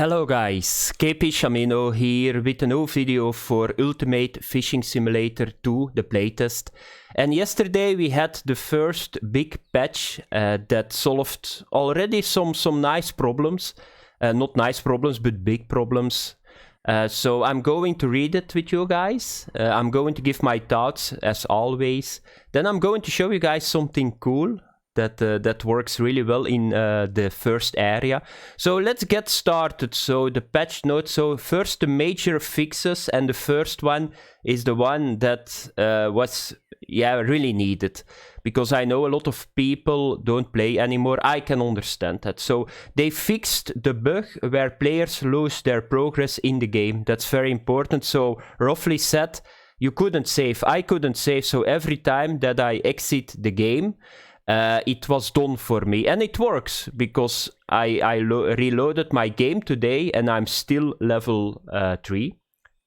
Hello guys, KP Shamino here with a new video for Ultimate Fishing Simulator 2, the playtest. And yesterday we had the first big patch that solved already some nice problems. Not nice problems, but big problems. So I'm going to read it with you guys. I'm going to give my thoughts as always. Then I'm going to show you guys something cool that works really well in the first area. So let's get started. So the patch notes. So first the major fixes, and the first one is the one that was really needed, because I know a lot of people don't play anymore. I can understand that. So they fixed the bug where players lose their progress in the game. That's very important. So roughly said, you couldn't save. I couldn't save. So every time that I exit the game, it was done for me, and it works because I reloaded my game today and I'm still level 3.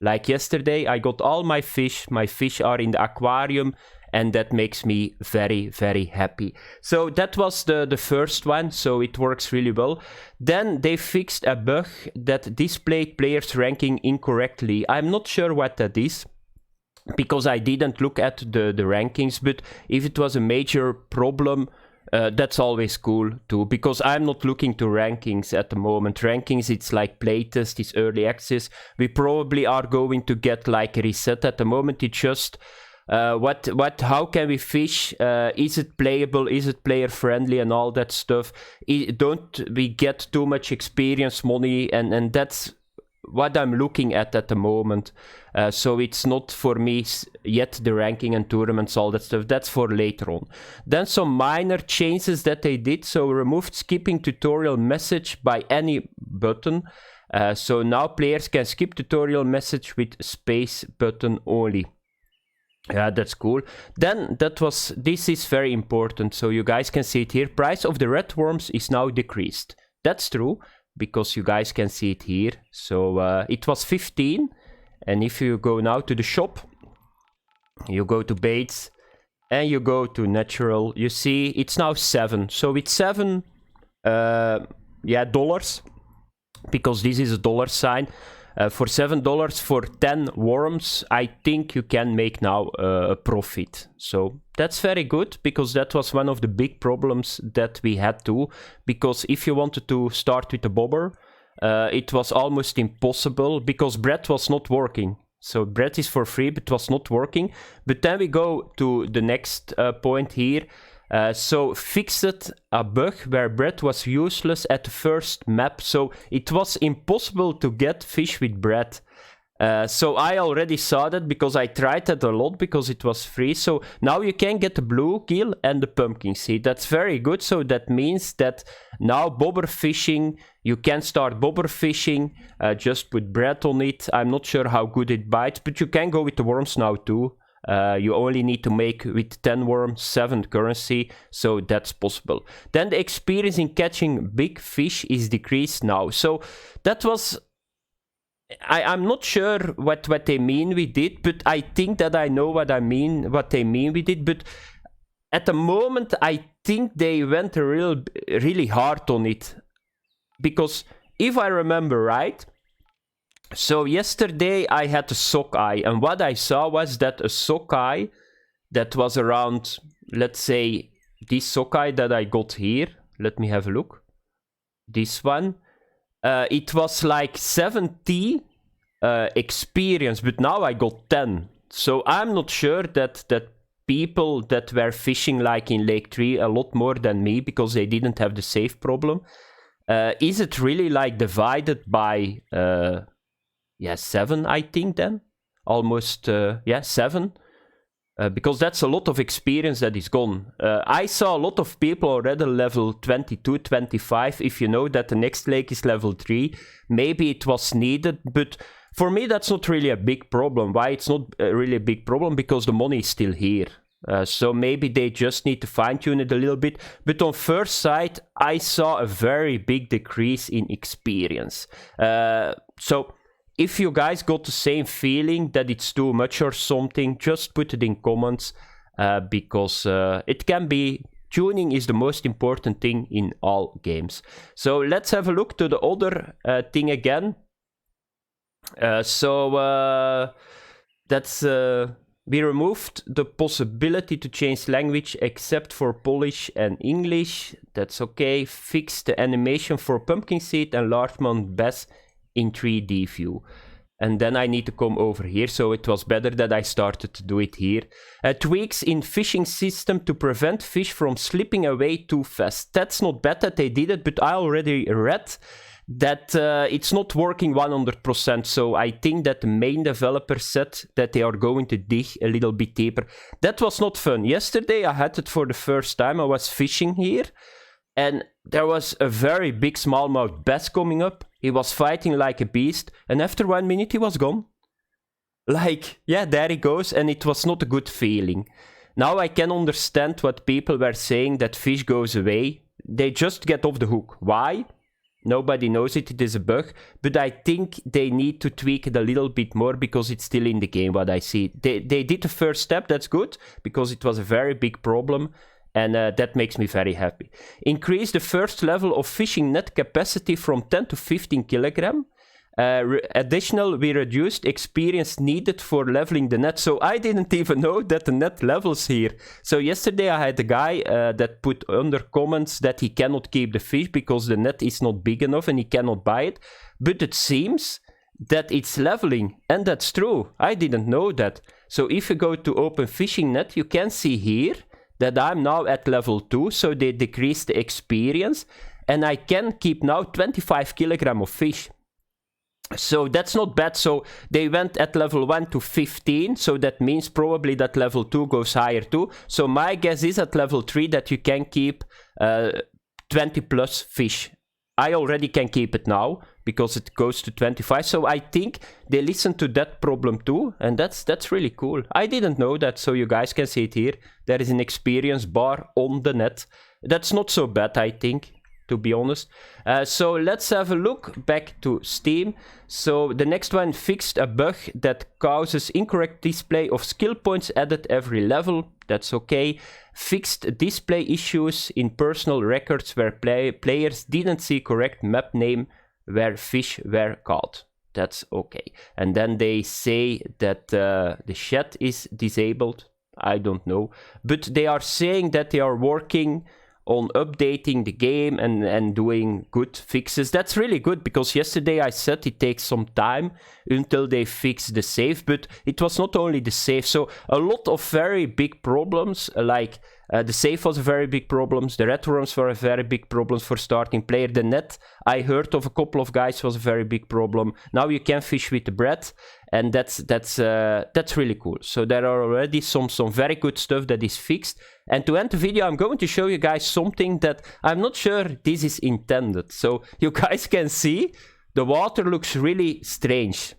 Like yesterday, I got all my fish. My fish are in the aquarium, and that makes me very, very happy. So that was the first one, so it works really well. Then they fixed a bug that displayed players' ranking incorrectly. I'm not sure what that is, because I didn't look at the rankings, but if it was a major problem, that's always cool too, because I'm not looking to rankings at the moment. Rankings, it's like playtest, it's early access. We probably are going to get like a reset. At the moment, it's just how can we fish? Is it playable? Is it player friendly and all that stuff? Don't we get too much experience money? And that's what I'm looking at the moment. So it's not for me yet, the ranking and tournaments, all that stuff. That's for later on. Then some minor changes that they did. So removed skipping tutorial message by any button. So now players can skip tutorial message with space button only. Yeah, that's cool. Then this is very important. So you guys can see it here. Price of the red worms is now decreased. That's true, because you guys can see it here. So it was 15, and if you go now to the shop, you go to baits and you go to natural, you see it's now 7. So it's 7 dollars, because this is a dollar sign. For $7 for 10 worms, I think you can make now a profit. So that's very good, because that was one of the big problems that we had too. Because if you wanted to start with a bobber, it was almost impossible, because bread was not working. So bread is for free, but it was not working. But then we go to the next point here. So fixed a bug where bread was useless at the first map. So it was impossible to get fish with bread. So I already saw that, because I tried that a lot, because it was free. So now you can get the bluegill and the pumpkin seed. That's very good. So that means that now bobber fishing, you can start bobber fishing, just put bread on it. I'm not sure how good it bites, but you can go with the worms now too. You only need to make with 10 worms 7 currency, so that's possible. Then the experience in catching big fish is decreased now. So that was, I'm not sure what they mean with it, but I think that I know what they mean with it. But at the moment, I think they went really hard on it, because if I remember right, so yesterday I had a sockeye, and what I saw was that a sockeye that was around, let's say, this sockeye that I got here. Let me have a look. This one. It was like 70 experience, but now I got 10. So I'm not sure that people that were fishing like in Lake 3 a lot more than me, because they didn't have the save problem. Is it really like divided by... 7, I think, then. Almost, 7. Because that's a lot of experience that is gone. I saw a lot of people already level 22, 25. If you know that the next lake is level 3, maybe it was needed. But for me, that's not really a big problem. Why it's not really a big problem? Because the money is still here. So maybe they just need to fine-tune it a little bit. But on first sight, I saw a very big decrease in experience. So... if you guys got the same feeling that it's too much or something, just put it in comments, because it can be tuning is the most important thing in all games. So let's have a look to the other thing again. We removed the possibility to change language except for Polish and English. That's okay. Fixed the animation for Pumpkin Seed and Largemount Bass in 3D view. And then I need to come over here, so it was better that I started to do it here. Tweaks in fishing system to prevent fish from slipping away too fast. That's not bad that they did it, but I already read that it's not working 100%. So I think that the main developer said that they are going to dig a little bit deeper. That was not fun. Yesterday I had it for the first time. I was fishing here, and there was a very big smallmouth bass coming up. He was fighting like a beast, and after 1 minute he was gone. Like, yeah, there he goes, and it was not a good feeling. Now I can understand what people were saying, that fish goes away. They just get off the hook. Why? Nobody knows it, it is a bug, but I think they need to tweak it a little bit more because it's still in the game, what I see. They did the first step, that's good, because it was a very big problem. And that makes me very happy. Increase the first level of fishing net capacity from 10 to 15 kilogram. Additional, we reduced experience needed for leveling the net. So I didn't even know that the net levels here. So yesterday I had a guy that put under comments that he cannot keep the fish because the net is not big enough and he cannot buy it. But it seems that it's leveling, and that's true. I didn't know that. So if you go to open fishing net, you can see here that I'm now at level 2, so they decreased the experience, and I can keep now 25 kilogram of fish. So that's not bad. So they went at level 1 to 15, so that means probably that level 2 goes higher too. So my guess is at level 3 that you can keep 20 plus fish. I already can keep it now, because it goes to 25, so I think they listened to that problem too, and that's really cool. I didn't know that, so you guys can see it here. There is an experience bar on the net. That's not so bad, I think, to be honest. So let's have a look back to Steam. So the next one, fixed a bug that causes incorrect display of skill points added every level. That's okay. Fixed display issues in personal records where players didn't see correct map name where fish were caught. That's okay. And then they say that the chat is disabled. I don't know. But they are saying that they are working on updating the game and doing good fixes. That's really good, because yesterday I said it takes some time until they fix the save, but it was not only the save. So a lot of very big problems, like the save was a very big problem, the red worms were a very big problem for starting player. The net, I heard of a couple of guys, was a very big problem. Now you can fish with the bread, and that's really cool. So there are already some very good stuff that is fixed. And to end the video, I'm going to show you guys something that I'm not sure this is intended. So you guys can see the water looks really strange.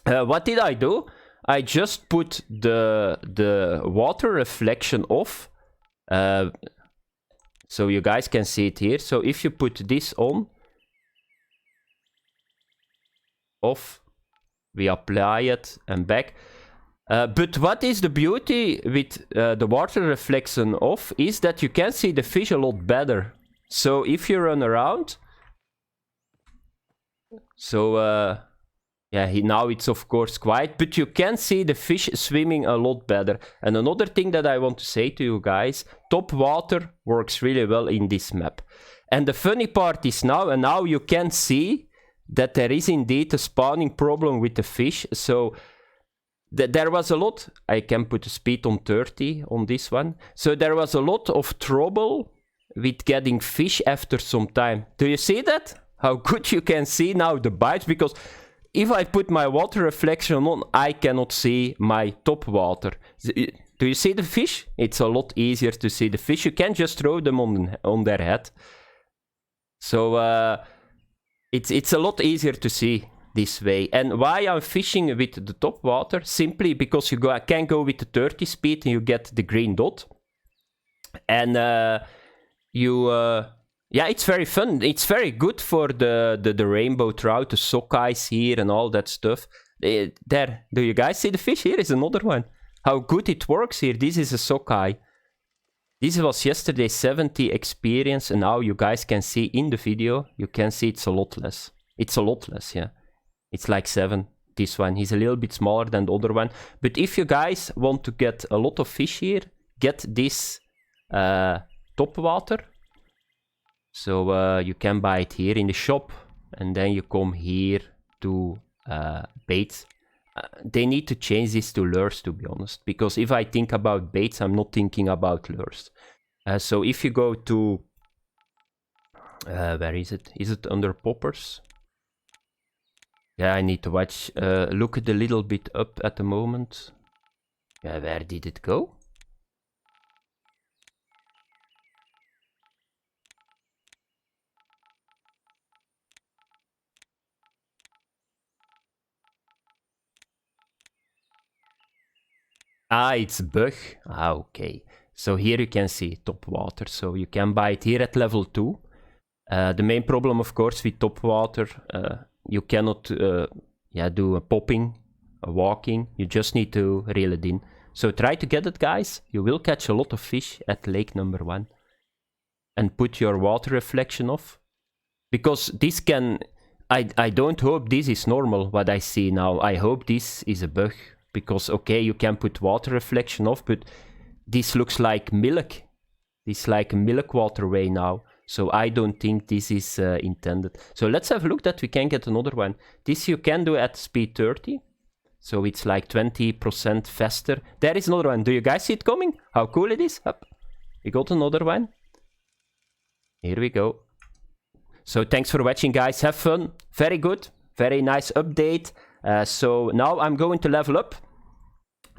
What did I do? I just put the water reflection off. So you guys can see it here. So if you put this on, off, we apply it and back. But what is the beauty with the water reflection off is that you can see the fish a lot better. So if you run around, so yeah, now it's of course quiet, but you can see the fish swimming a lot better. And another thing that I want to say to you guys, top water works really well in this map. And the funny part is now, and now you can see that there is indeed a spawning problem with the fish. So there was a lot, I can put the speed on 30 on this one. So there was a lot of trouble with getting fish after some time. Do you see that? How good you can see now the bites, because if I put my water reflection on, I cannot see my top water. Do you see the fish? It's a lot easier to see the fish. You can just throw them on their head. So it's a lot easier to see this way. And why I'm fishing with the top water? Simply because you can go with the 30 speed and you get the green dot. And yeah, it's very fun. It's very good for the rainbow trout, the sockeyes here and all that stuff. There, do you guys see the fish? Here is another one. How good it works here. This is a sockeye. This was yesterday 70 experience, and now you guys can see in the video, you can see it's a lot less. It's a lot less, yeah. It's like 7, this one. He's a little bit smaller than the other one. But if you guys want to get a lot of fish here, get this top water. So you can buy it here in the shop, and then you come here to bait. They need to change this to lures, to be honest, because if I think about baits, I'm not thinking about lures. So if you go to, where is it? Is it under poppers? Yeah, I need to watch, look at a little bit up at the moment. Where did it go? Ah, it's bug. Ah, okay. So here you can see top water. So you can buy it here at level 2. The main problem, of course, with top water, you cannot do a popping, a walking. You just need to reel it in. So try to get it, guys. You will catch a lot of fish at lake number 1. And put your water reflection off. Because this can... I don't hope this is normal, what I see now. I hope this is a bug. Because, okay, you can put water reflection off, but this looks like milk. This is like a milk waterway now. So I don't think this is intended. So let's have a look that we can get another one. This you can do at speed 30. So it's like 20% faster. There is another one. Do you guys see it coming? How cool it is? Up. We got another one. Here we go. So thanks for watching, guys. Have fun. Very good. Very nice update. So now I'm going to level up,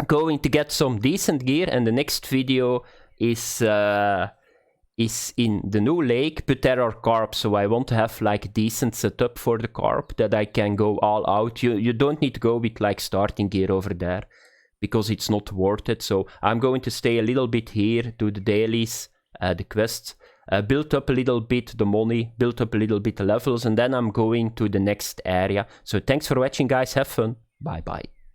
going to get some decent gear, and the next video is in the new lake, but there are carp, so I want to have like a decent setup for the carp that I can go all out. You don't need to go with like starting gear over there, because it's not worth it. So I'm going to stay a little bit here, do the dailies, the quests, build up a little bit the money, build up a little bit the levels, and then I'm going to the next area. So thanks for watching, guys. Have fun. Bye bye.